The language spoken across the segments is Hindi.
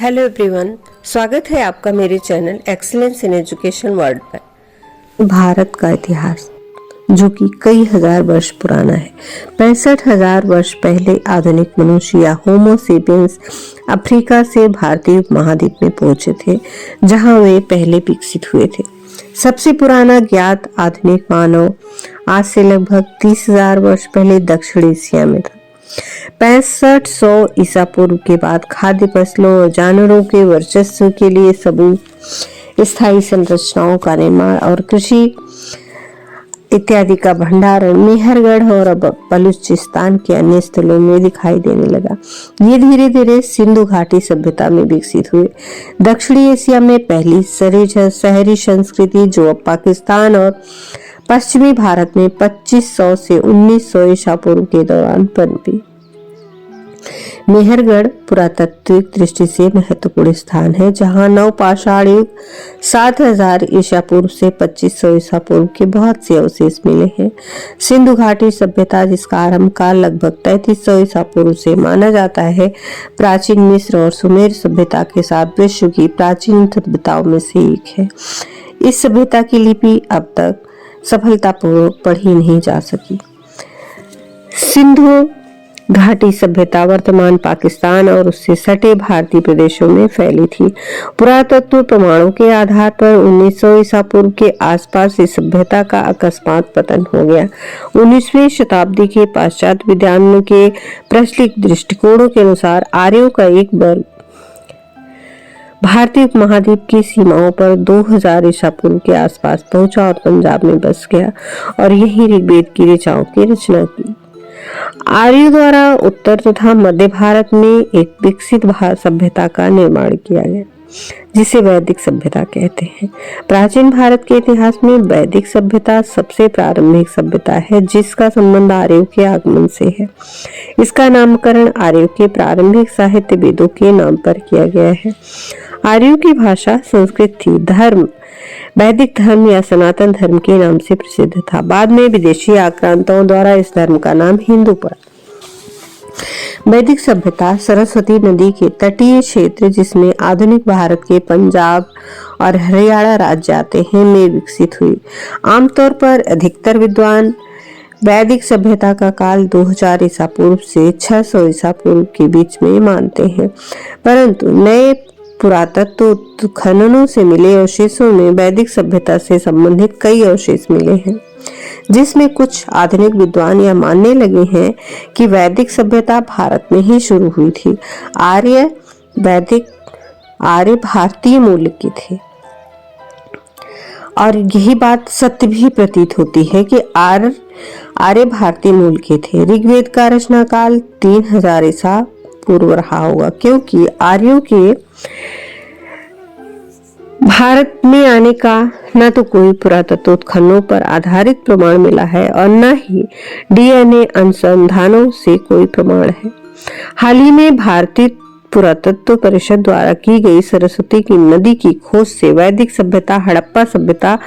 हेलो एवरीवन, स्वागत है आपका मेरे channel excellence in education world पर। भारत का इतिहास जो कि कई हजार वर्ष पुराना है। 65,000 वर्ष पहले आधुनिक मनुष्य या होमो सेपियंस अफ्रीका से भारतीय उपमहाद्वीप में पहुंचे थे, जहां वे पहले विकसित हुए थे। सबसे पुराना ज्ञात आधुनिक मानव आज से लगभग 30,000 वर्ष पहले दक्षिण एशिया में था। 6500 ईसा पूर्व के बाद खाद्य फसलों और जानवरों के वर्चस्व के लिए सबूत, स्थायी संरचनाओं का निर्माण और कृषि इत्यादि का भंडारण मेहरगढ़ और बलूचिस्तान के अन्य स्थलों में दिखाई देने लगा। ये धीरे धीरे सिंधु घाटी सभ्यता में विकसित हुए। दक्षिणी एशिया में पहली शहरी संस्कृति जो अब पाकिस्तान और पश्चिमी भारत में 2500 से 1900 ईसा पूर्व के दौरान पनपी। मेहरगढ़ पुरातात्विक दृष्टि से महत्वपूर्ण स्थान है, जहां नवपाषाण युग 7000 ईसा पूर्व से 2500 ईसा पूर्व के बहुत से अवशेष मिले हैं। सिंधु घाटी सभ्यता, जिसका आरंभ काल लगभग 3300 ईसा पूर्व से माना जाता है, प्राचीन मिस्र और सुमेर सभ्यता के साथ विश्व की प्राचीन सभ्यताओं में से एक है। इस सभ्यता की लिपि अब तक सफलतापूर्वक पढ़ी नहीं जा सकी। सिंधु घाटी सभ्यता वर्तमान पाकिस्तान और उससे सटे भारतीय प्रदेशों में फैली थी। पुरातत्व प्रमाणों के आधार पर 1900 ईसा पूर्व के आसपास इस सभ्यता का अकस्मात पतन हो गया। 19वीं शताब्दी के पाश्चात्य विद्वानों के प्रचलित दृष्टिकोणों के अनुसार आर्यों का एक वर्ग भारतीय उपमहाद्वीप की सीमाओं पर 2000 ईसा पूर्व के आसपास पहुंचा और पंजाब में बस गया और यही ऋग्वेद की ऋचाओं की रचना की। आर्यों द्वारा उत्तर तथा मध्य भारत में एक विकसित सभ्यता का निर्माण किया गया, जिसे वैदिक सभ्यता कहते हैं। प्राचीन भारत के इतिहास में वैदिक सभ्यता सबसे प्रारंभिक सभ्यता है, जिसका संबंध आर्यों के आगमन से है। इसका नामकरण आर्यों के प्रारंभिक साहित्य वेदों के नाम पर किया गया है। आर्यों की भाषा संस्कृत थी। धर्म वैदिक धर्म या सनातन धर्म के नाम से प्रसिद्ध था। बाद में विदेशी आक्रांताओं द्वारा इस धर्म का नाम हिंदू पड़ा। वैदिक सभ्यता सरस्वती नदी के तटीय क्षेत्र, जिसमें आधुनिक भारत के पंजाब और हरियाणा राज्य आते हैं, में विकसित हुई। आमतौर पर अधिकतर विद्वान वैदिक सभ्यता का काल 2000 ईसा पूर्व से 600 ईसा पूर्व के बीच में मानते हैं, परंतु नए पुरातत्व खननों से मिले अवशेषों में वैदिक सभ्यता से संबंधित कई अवशेष मिले हैं, जिसमें कुछ आधुनिक विद्वान यह मानने लगे हैं कि वैदिक सभ्यता भारत में ही शुरू हुई थी। आर्य भारतीय मूल के थे और यही बात सत्य भी प्रतीत होती है कि आर्य भारतीय मूल के थे। ऋग्वेद का रचना काल 3000 ईसा पूर्व रहा होगा, क्योंकि आर्यों के भारत में आने का न तो कोई पुरातत्व उत्खननों पर आधारित प्रमाण मिला है और न ही डीएनए अनुसंधानों से कोई प्रमाण है। हाल ही में भारतीय पुरातत्व परिषद द्वारा की गई सरस्वती की नदी की खोज से वैदिक सभ्यता, हड़प्पा सभ्यता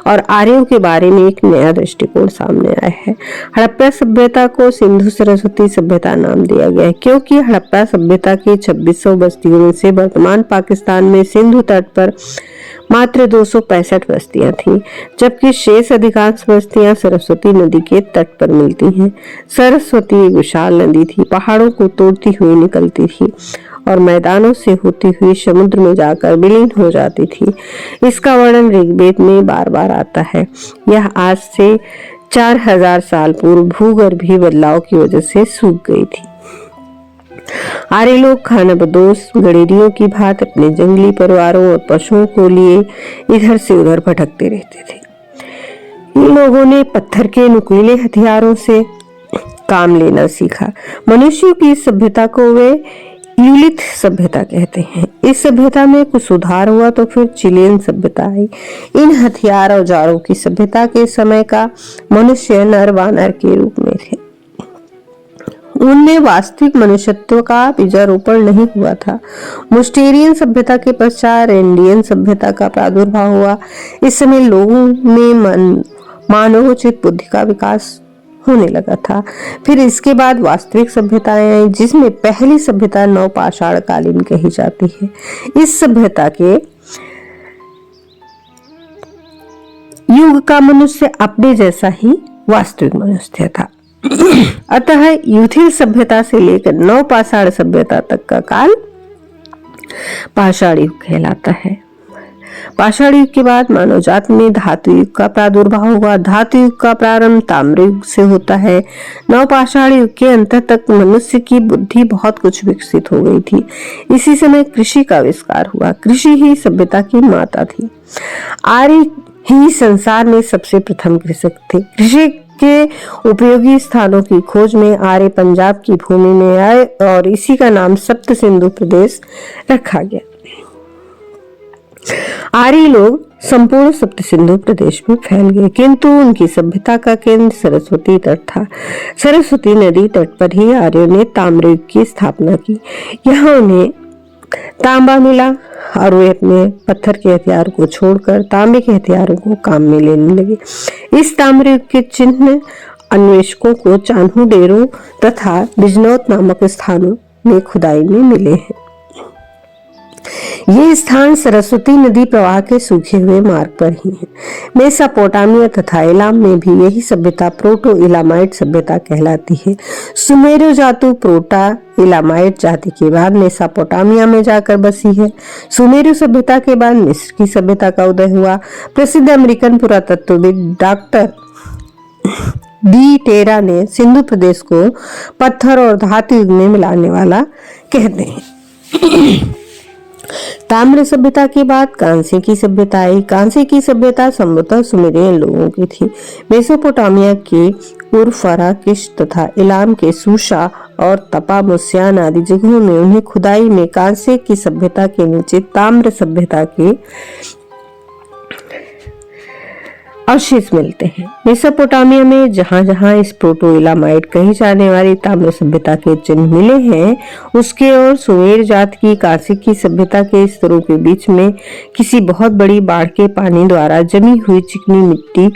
और आर्यों के बारे में एक नया दृष्टिकोण सामने आया है। हड़प्पा सभ्यता को सिंधु सरस्वती सभ्यता नाम दिया गया है, क्योंकि हड़प्पा सभ्यता की 2600 बस्तियों में से वर्तमान पाकिस्तान में सिंधु तट पर मात्र 265 बस्तियां थीं, जबकि शेष अधिकांश बस्तियां सरस्वती नदी के तट पर मिलती हैं। सरस्वती एक विशाल नदी थी, पहाड़ों को तोड़ती हुई निकलती थी और मैदानों से होती हुई समुद्र में जाकर विलीन हो जाती थी। इसका वर्णन ऋग्वेद में बार बार आता है। यह आज से 4000 साल पूर्व भूगर्भीय बदलाव की वजह से सूख गई थी। आर्य लोग खानाबदोश गडेरियों की भांति अपने जंगली परिवारों और पशुओं को लिए इधर से उधर भटकते रहते थे। इन लोगों ने पत्थर के नुकीले हथियारों से काम लेना सीखा। मनुष्यों की इस सभ्यता को वे यूलिथ सभ्यता कहते हैं। इस सभ्यता में कुछ सुधार हुआ तो फिर चिलियन सभ्यता आई। इन हथियार औजारों की सभ्यता के समय का मनुष्य नर वानर के रूप में थे। उनमें वास्तविक मनुष्यत्व का बीजारोपण नहीं हुआ था। मुस्टेरियन सभ्यता के पश्चात इंडियन सभ्यता का प्रादुर्भाव हुआ। इस समय लोगों में मानवोचित बुद्धि का विकास होने लगा था। फिर इसके बाद वास्तविक सभ्यताएं आई, जिसमें पहली सभ्यता नवपाषाण कालीन कही जाती है। इस सभ्यता के युग का मनुष्य अपने जैसा ही वास्तविक मनुष्य था। अतः युथिल सभ्यता से लेकर नवपाषाण सभ्यता तक का काल पाषाण युग कहलाता है। पाषाण युग के बाद मानव जाति में धातु युग का प्रादुर्भाव हुआ। धातु युग का प्रारंभ ताम्र युग से होता है। नवपाषाण युग के अंत तक मनुष्य की बुद्धि बहुत कुछ विकसित हो गई थी। इसी समय कृषि का आविष्कार हुआ। कृषि ही सभ्यता की माता थी। आर्य ही संसार में सबसे प्रथम कृषक थे। कृषि के उपयोगी स्थानों की खोज में आर्य पंजाब की भूमि में आए और इसी का नाम सप्त सिंधु प्रदेश रखा गया। आर्य लोग संपूर्ण सप्त सिंधु प्रदेश में फैल गए, किंतु उनकी सभ्यता का केंद्र सरस्वती तट था। सरस्वती नदी तट पर ही आर्यों ने ताम्र युग की स्थापना की। यहाँ उन्हें तांबा मिला और वे अपने पत्थर के हथियार को छोड़कर तांबे के हथियारों को काम में लेने लगे। इस ताम्र युग के चिन्ह अन्वेषकों को चान्हू डेरों तथा बिजनौत नामक स्थानों में खुदाई में मिले हैं। ये स्थान सरस्वती नदी प्रवाह के सूखे हुए मार्ग पर ही है। मेसोपोटामिया तथा इलाम में भी यही सभ्यता प्रोटो इलामाइट सभ्यता कहलाती है। सुमेरु जातु प्रोटा इलामाइट जाति के बाद मेसोपोटामिया में जाकर बसी है। सुमेरु सभ्यता के बाद मिस्र की सभ्यता का उदय हुआ। प्रसिद्ध अमेरिकन पुरातत्वविद डॉक्टर डी टेरा ने सिंधु प्रदेश को पत्थर और धातु युग में मिलाने वाला कहते हैं। ताम्र सभ्यता के बाद कांस्य की सभ्यता आई। कांस्य की सभ्यता संभवतः सुमेरियन लोगों की थी। मेसोपोटामिया के उर्फरा किश तथा इलाम के सूशा और तपा मुस्यान आदि जगहों में उन्हें खुदाई में कांस्य की सभ्यता के नीचे ताम्र सभ्यता के अवशेष मिलते हैं। मेसोपोटामिया में जहां जहां इस प्रोटो इलामाइट कही जाने वाली ताम्र सभ्यता के चिन्ह मिले हैं, उसके और सुमेर जात की कांस्य की सभ्यता के स्तरों के बीच में किसी बहुत बड़ी बाढ़ के पानी द्वारा जमी हुई चिकनी मिट्टी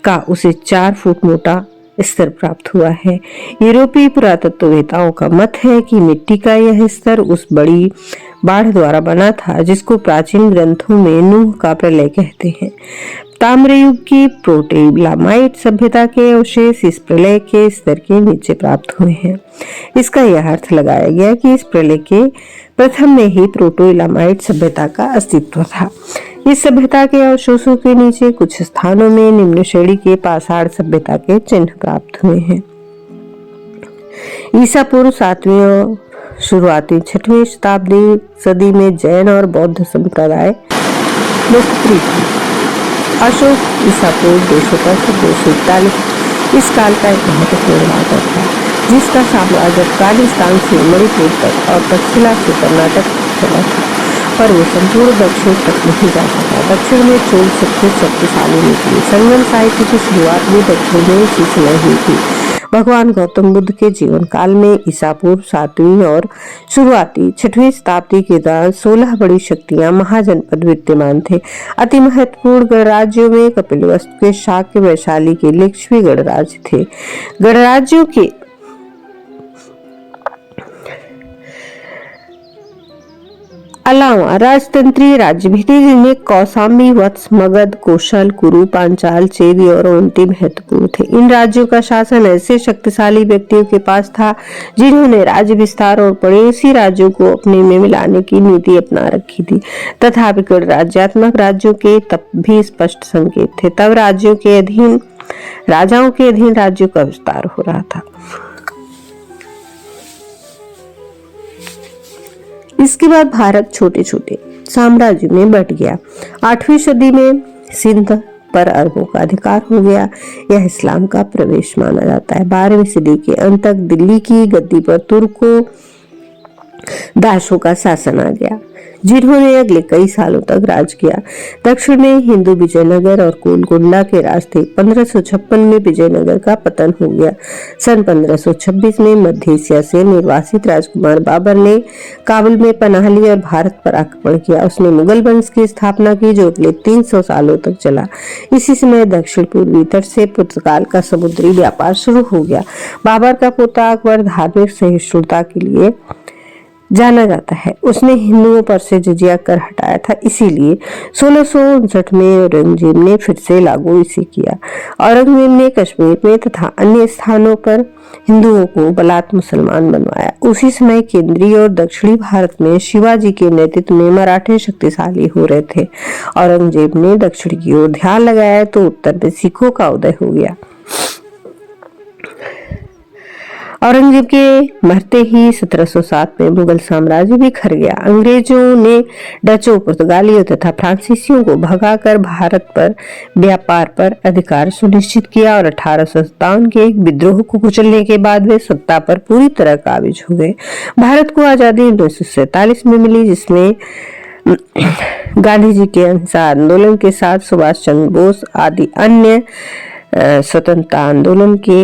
का उसे 4 फुट मोटा स्तर प्राप्त हुआ है। यूरोपीय पुरातत्ववेताओं का मत है कि मिट्टी का यह स्तर उस बड़ी बाढ़ द्वारा बना था जिसको प्राचीन ग्रंथों में नूह का प्रलय कहते हैं। ताम्र युग की प्रोटोइलामाइट सभ्यता के अवशेष इस प्रलय के स्तर के नीचे प्राप्त हुए हैं। इसका यह अर्थ लगाया गया कि इस प्रलय के प्रथम में ही प्रोटोइलामाइट सभ्यता का अस्तित्व था। इस सभ्यता के अवशेषों के नीचे कुछ स्थानों में निम्न श्रेणी के पाषाण सभ्यता के चिन्ह प्राप्त हुए हैं। ईसा पूर्व 7वीं और शुरुआती 6वीं शताब्दी सदी में जैन और बौद्ध संप्रदाय लोकप्रिय थे। अशोक ईसा पूर्व 241 इस काल का एक महत्वपूर्ण राजा था, जिसका साम्राज्य अफगानिस्तान से मणिपुर तक और तक्षशिला से कर्नाटक चला था, पर वो संपूर्ण दक्षिण तक नहीं जा सका। दक्षिण में चोल सबसे शक्तिशाली निकली। संगम साहित्य की शुरुआत भी दक्षिण में इसी समय हुई थी। भगवान गौतम बुद्ध के जीवन काल में ईसा पूर्व 7वीं और शुरुआती 6वीं शताब्दी के दौरान 16 बड़ी शक्तियां महाजनपद विद्यमान थे। अति महत्वपूर्ण गणराज्यों में कपिलवस्तु के शाक्य, वैशाली के लिच्छवी गणराज्य थे। गणराज्यों के अलावा राजतंत्रीय राज्य भी थे, जिनमें कौशाम्बी, वत्स, मगध, कोशल, कुरु, पांचाल, चेदी और ओंटी महत्वपूर्ण थे। इन राज्यों का शासन ऐसे शक्तिशाली व्यक्तियों के पास था जिन्होंने राज्य विस्तार और पड़ोसी राज्यों को अपने में मिलाने की नीति अपना रखी थी। तथापि राज्यात्मक राज्यों के तब भी स्पष्ट संकेत थे। तब राज्यों के अधीन राजाओं के अधीन राज्यों का विस्तार हो रहा था। इसके बाद भारत छोटे छोटे साम्राज्यों में बट गया। 8वीं सदी में सिंध पर अरबों का अधिकार हो गया। यह इस्लाम का प्रवेश माना जाता है। 12वीं सदी के अंत तक दिल्ली की गद्दी पर तुर्कों दासों का शासन आ गया। जिन्होंने अगले कई सालों तक राज किया। दक्षिण में हिंदू विजयनगर और गोलकुंडा के रास्ते 1556 में विजयनगर का पतन हो गया। सन 1526 में मध्य एशिया से निर्वासित राजकुमार बाबर ने काबुल में पनाह ली और भारत पर आक्रमण किया। उसने मुगल वंश की स्थापना की जो अगले 300 सालों तक चला। इसी समय दक्षिण पूर्वी तट से पुर्तगाल का समुद्री व्यापार शुरू हो गया। बाबर का पोता अकबर धार्मिक सहिष्णुता के लिए जाना जाता है। उसने हिंदुओं पर से जजिया कर हटाया था, इसीलिए 1659 में औरंगजेब ने फिर से लागू इसे किया। औरंगजेब ने कश्मीर में तथा अन्य स्थानों पर हिंदुओं को बलात् मुसलमान बनवाया। उसी समय केंद्रीय और दक्षिणी भारत में शिवाजी के नेतृत्व में मराठे शक्तिशाली हो रहे थे। औरंगजेब ने दक्षिण की ओर ध्यान लगाया तो उत्तर में सिखों का उदय हो गया। औरंगजेब के मरते ही 1707 में मुगल साम्राज्य बिखर गया। अंग्रेजों ने डचों, पुर्तगालियों तथा फ्रांसीसियों को भगाकर भारत पर व्यापार पर अधिकार सुनिश्चित किया और 1857 के एक विद्रोह को कुचलने के बाद वे सत्ता पर पूरी तरह काबिज हो गए। भारत को आजादी 1947 में मिली, जिसमें गांधी जी के अहिंसा आंदोलन के साथ सुभाष चंद्र बोस आदि अन्य स्वतंत्रता आंदोलन के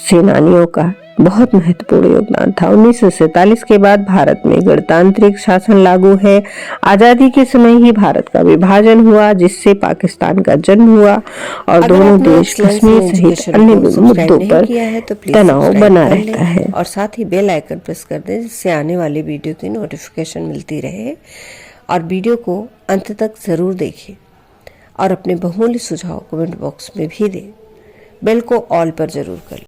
सेनानियों का बहुत महत्वपूर्ण योगदान था। 1947 के बाद भारत में गणतांत्रिक शासन लागू है। आजादी के समय ही भारत का विभाजन हुआ, जिससे पाकिस्तान का जन्म हुआ और दोनों देश कश्मीर सहित अन्य मुद्दों पर तनाव बना रहता है। और साथ ही बेल आइकन प्रेस कर दें, जिससे आने वाली वीडियो की नोटिफिकेशन मिलती रहे। और वीडियो को अंत तक जरूर देखें और अपने बहुमूल्य सुझाव कमेंट बॉक्स में भी दें। बेल को ऑल पर जरूर करें।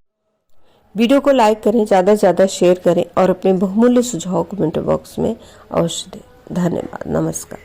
वीडियो को लाइक करें, ज़्यादा से ज़्यादा शेयर करें और अपने बहुमूल्य सुझाव कमेंट बॉक्स में अवश्य दें। धन्यवाद। नमस्कार।